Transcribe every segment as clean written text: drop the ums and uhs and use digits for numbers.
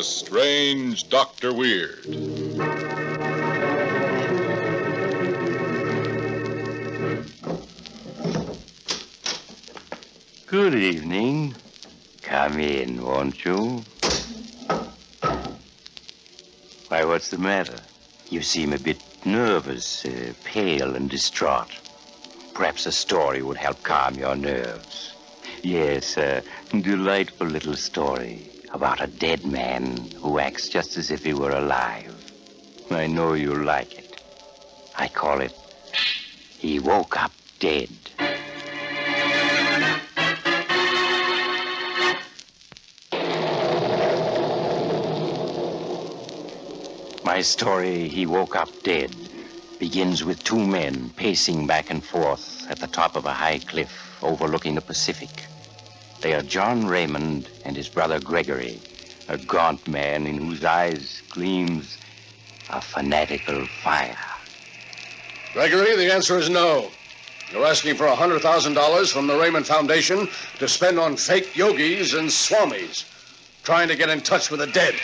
The Strange Dr. Weird. Good evening. Come in, won't you? Why, what's the matter? You seem a bit nervous, pale and distraught. Perhaps a story would help calm your nerves. Yes, a delightful little story about a dead man who acts just as if he were alive. I know you'll like it. I call it He Woke Up Dead. My story, He Woke Up Dead, begins with two men pacing back and forth at the top of a high cliff overlooking the Pacific. They are John Raymond and his brother Gregory, a gaunt man in whose eyes gleams a fanatical fire. Gregory, the answer is no. You're asking for $100,000 from the Raymond Foundation to spend on fake yogis and swamis, trying to get in touch with the dead.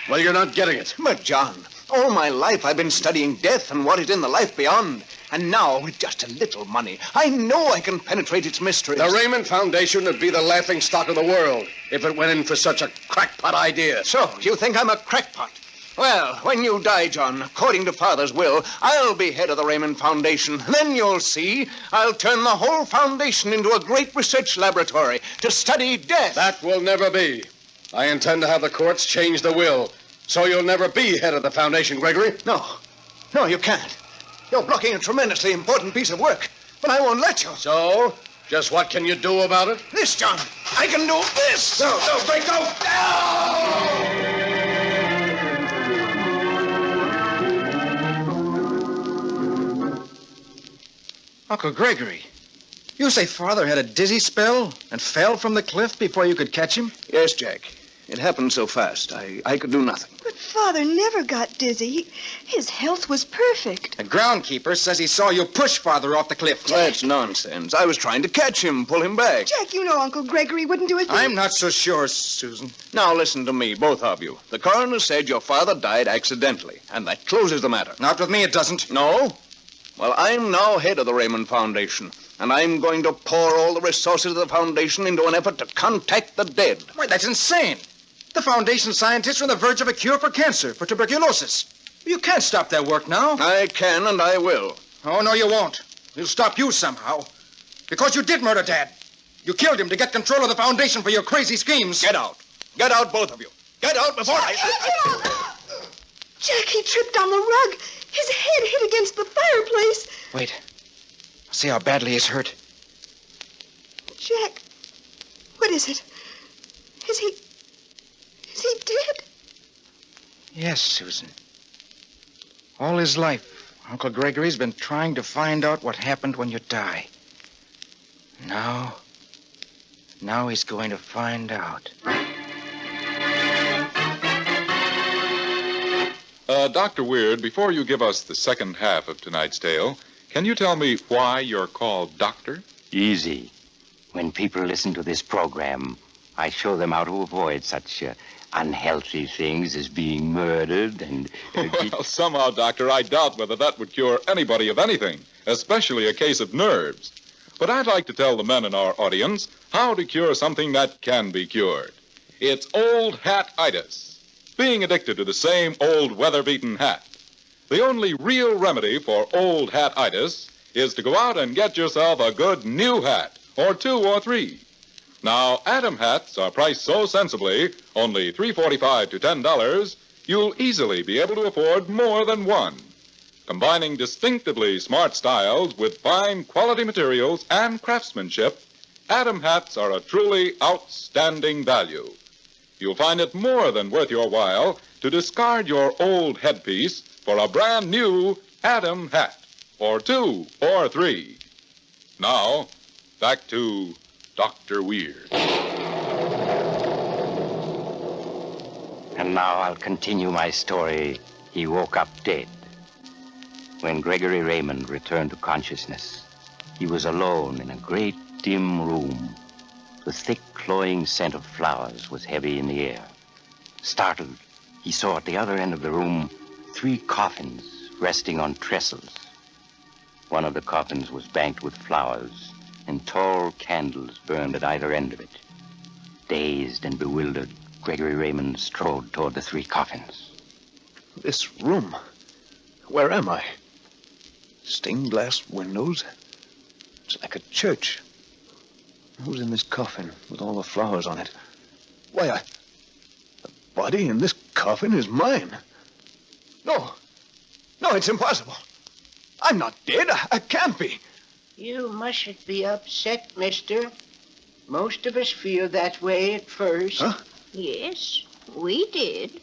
Well, you're not getting it. But, John, all my life I've been studying death and what is in the life beyond. And now, with just a little money, I know I can penetrate its mysteries. The Raymond Foundation would be the laughingstock of the world if it went in for such a crackpot idea. So, you think I'm a crackpot? Well, when you die, John, according to Father's will, I'll be head of the Raymond Foundation. Then you'll see I'll turn the whole foundation into a great research laboratory to study death. That will never be. I intend to have the courts change the will, so you'll never be head of the foundation, Gregory. No, you can't. You're blocking a tremendously important piece of work, but I won't let you. So, just what can you do about it? This, John. I can do this. No, Frank, no! Uncle Gregory, you say Father had a dizzy spell and fell from the cliff before you could catch him? Yes, Jack. It happened so fast, I could do nothing. But Father never got dizzy. His health was perfect. The groundkeeper says he saw you push Father off the cliff. That's nonsense. I was trying to catch him, pull him back. Jack, you know Uncle Gregory wouldn't do a thing. I'm not so sure, Susan. Now listen to me, both of you. The coroner said your father died accidentally, and that closes the matter. Not with me, it doesn't. No? Well, I'm now head of the Raymond Foundation, and I'm going to pour all the resources of the foundation into an effort to contact the dead. Why, that's insane. The foundation scientists are on the verge of a cure for cancer, for tuberculosis. You can't stop their work now. I can, and I will. Oh, no, you won't. We'll stop you somehow. Because you did murder Dad. You killed him to get control of the foundation for your crazy schemes. Get out. Get out, both of you. Get out before Jack, he tripped on the rug. His head hit against the fireplace. Wait. See how badly he's hurt. Jack, what is it? Is he dead? Yes, Susan. All his life, Uncle Gregory's been trying to find out what happened when you die. Now he's going to find out. Dr. Weird, before you give us the second half of tonight's tale, can you tell me why you're called Doctor? Easy. When people listen to this program, I show them how to avoid such unhealthy things as being murdered and... Well, somehow, Doctor, I doubt whether that would cure anybody of anything, especially a case of nerves. But I'd like to tell the men in our audience how to cure something that can be cured. It's old hat-itis. Being addicted to the same old weather-beaten hat. The only real remedy for old hat-itis is to go out and get yourself a good new hat, or two or three. Now, Adam hats are priced so sensibly, only $3.45 to $10, you'll easily be able to afford more than one. Combining distinctively smart styles with fine quality materials and craftsmanship, Adam hats are a truly outstanding value. You'll find it more than worth your while to discard your old headpiece for a brand new Adam hat, or two or three. Now, back to Dr. Weird. And now I'll continue my story. He woke up dead. When Gregory Raymond returned to consciousness, he was alone in a great dim room. The thick, cloying scent of flowers was heavy in the air. Startled, he saw at the other end of the room 3 coffins resting on trestles. One of the coffins was banked with flowers, and tall candles burned at either end of it. Dazed and bewildered, Gregory Raymond strode toward the 3 coffins. This room. Where am I? Stained glass windows. It's like a church. Who's in this coffin with all the flowers on it? Why, the body in this coffin is mine. No, it's impossible. I'm not dead. I can't be. You mustn't be upset, mister. Most of us feel that way at first. Huh? Yes, we did.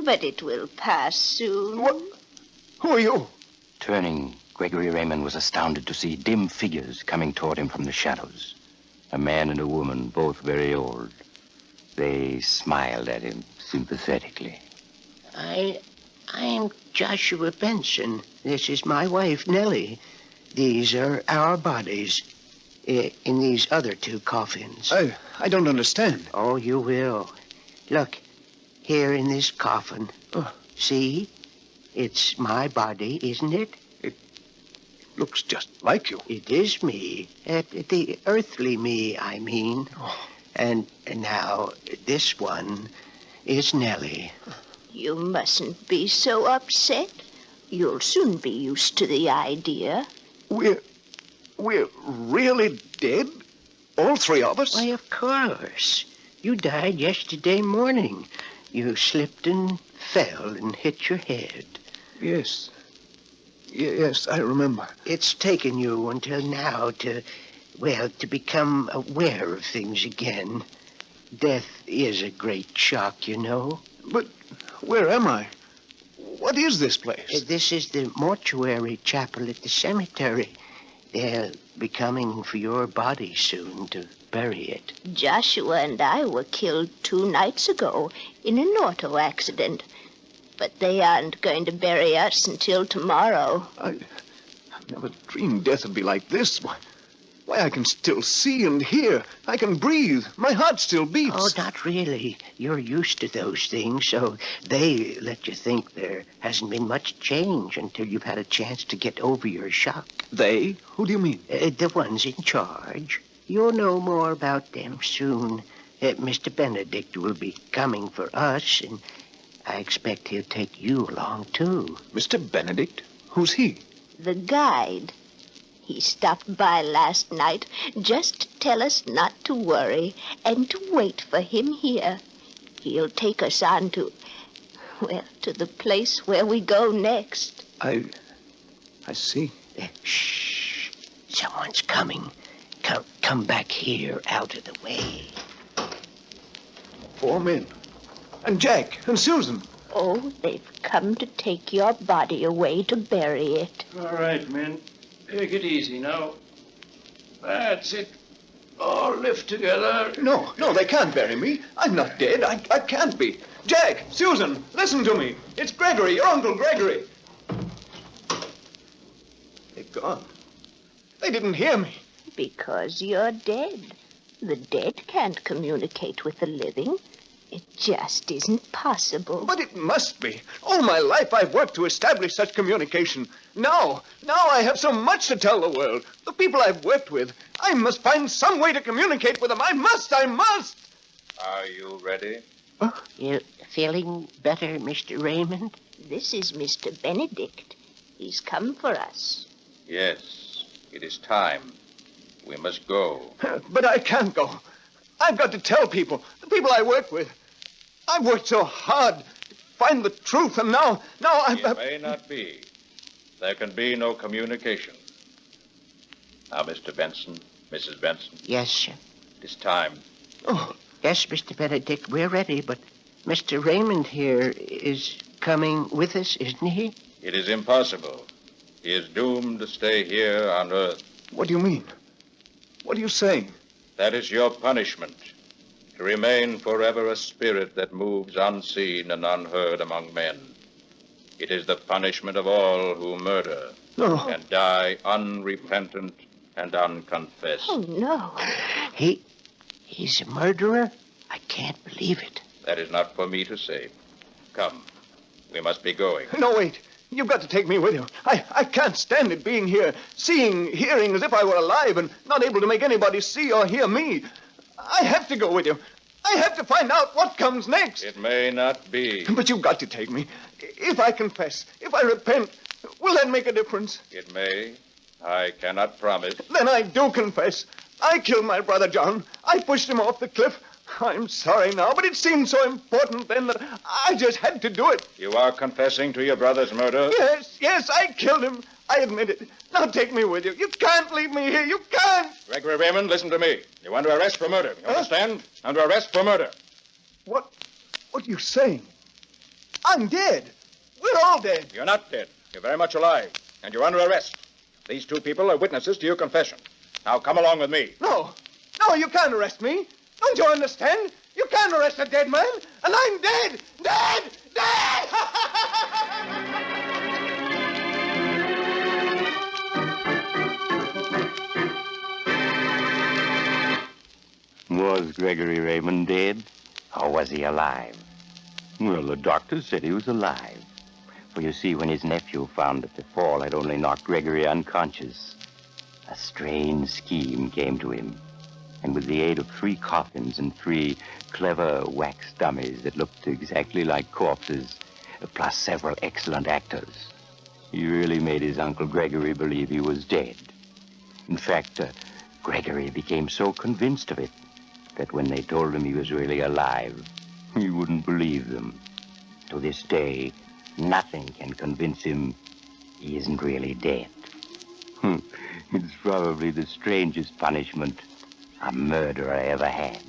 But it will pass soon. What? Who are you? Turning, Gregory Raymond was astounded to see dim figures coming toward him from the shadows. A man and a woman, both very old. They smiled at him sympathetically. I'm Joshua Benson. This is my wife, Nellie. These are our bodies in these other 2 coffins. I don't understand. Oh, you will. Look, here in this coffin. See? It's my body, isn't it? Looks just like you. It is me. The earthly me, I mean. And now, this one is Nellie. You mustn't be so upset. You'll soon be used to the idea. We're really dead? All 3 of us? Why, of course. You died yesterday morning. You slipped and fell and hit your head. Yes. Yes, I remember. It's taken you until now to become aware of things again. Death is a great shock, you know. But where am I? What is this place? This is the mortuary chapel at the cemetery. They'll be coming for your body soon to bury it. Joshua and I were killed 2 nights ago in an auto accident. But they aren't going to bury us until tomorrow. I've never dreamed death would be like this. Why, I can still see and hear. I can breathe. My heart still beats. Oh, not really. You're used to those things, so they let you think there hasn't been much change until you've had a chance to get over your shock. They? Who do you mean? The ones in charge. You'll know more about them soon. Mr. Benedict will be coming for us, and I expect he'll take you along, too. Mr. Benedict? Who's he? The guide. He stopped by last night just to tell us not to worry and to wait for him here. He'll take us on to the place where we go next. I see. Shh. Someone's coming. Come back here, out of the way. 4 men. And Jack and Susan. Oh, they've come to take your body away to bury it. All right, men. Take it easy now. That's it. All lift together. No, they can't bury me. I'm not dead. I can't be. Jack, Susan, listen to me. It's Gregory, your Uncle Gregory. They're gone. They didn't hear me. Because you're dead. The dead can't communicate with the living. It just isn't possible. But it must be. All my life I've worked to establish such communication. Now I have so much to tell the world. The people I've worked with. I must find some way to communicate with them. I must. Are you ready? You feeling better, Mr. Raymond? This is Mr. Benedict. He's come for us. Yes, it is time. We must go. But I can't go. I've got to tell people, the people I work with. I've worked so hard to find the truth, and now It may not be. There can be no communication. Now, Mr. Benson, Mrs. Benson, Yes, sir. it is time. Oh, yes, Mr. Benedict, we're ready, but Mr. Raymond here is coming with us, isn't he? It is impossible. He is doomed to stay here on Earth. What do you mean? What are you saying? That is your punishment. To remain forever a spirit that moves unseen and unheard among men. It is the punishment of all who murder No. and die unrepentant and unconfessed. Oh, no. He's a murderer? I can't believe it. That is not for me to say. Come, we must be going. No, wait. You've got to take me with you. I can't stand it being here, seeing, hearing as if I were alive and not able to make anybody see or hear me. I have to go with you. I have to find out what comes next. It may not be. But you've got to take me. If I confess, if I repent, will that make a difference? It may. I cannot promise. Then I do confess. I killed my brother John. I pushed him off the cliff. I'm sorry now, but it seemed so important then that I just had to do it. You are confessing to your brother's murder? Yes, I killed him. I admit it. Now take me with you. You can't leave me here. You can't. Gregory Raymond, listen to me. You're under arrest for murder. You understand? Under arrest for murder. What are you saying? I'm dead. We're all dead. You're not dead. You're very much alive. And you're under arrest. These two people are witnesses to your confession. Now come along with me. No, you can't arrest me. Don't you understand? You can't arrest a dead man. And I'm dead. Dead! Was Gregory Raymond dead, or was he alive? Well, the doctor said he was alive. For you see, when his nephew found that the fall had only knocked Gregory unconscious, a strange scheme came to him. And with the aid of 3 coffins and 3 clever wax dummies that looked exactly like corpses, plus several excellent actors, he really made his Uncle Gregory believe he was dead. In fact, Gregory became so convinced of it that when they told him he was really alive, he wouldn't believe them. To this day, nothing can convince him he isn't really dead. It's probably the strangest punishment a murderer ever had.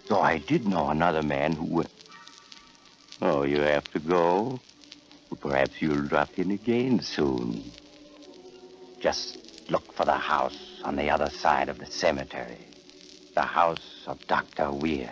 Though I did know another man who... Oh, you have to go? Well, perhaps you'll drop in again soon. Just look for the house on the other side of the cemetery. The house of Dr. Weird.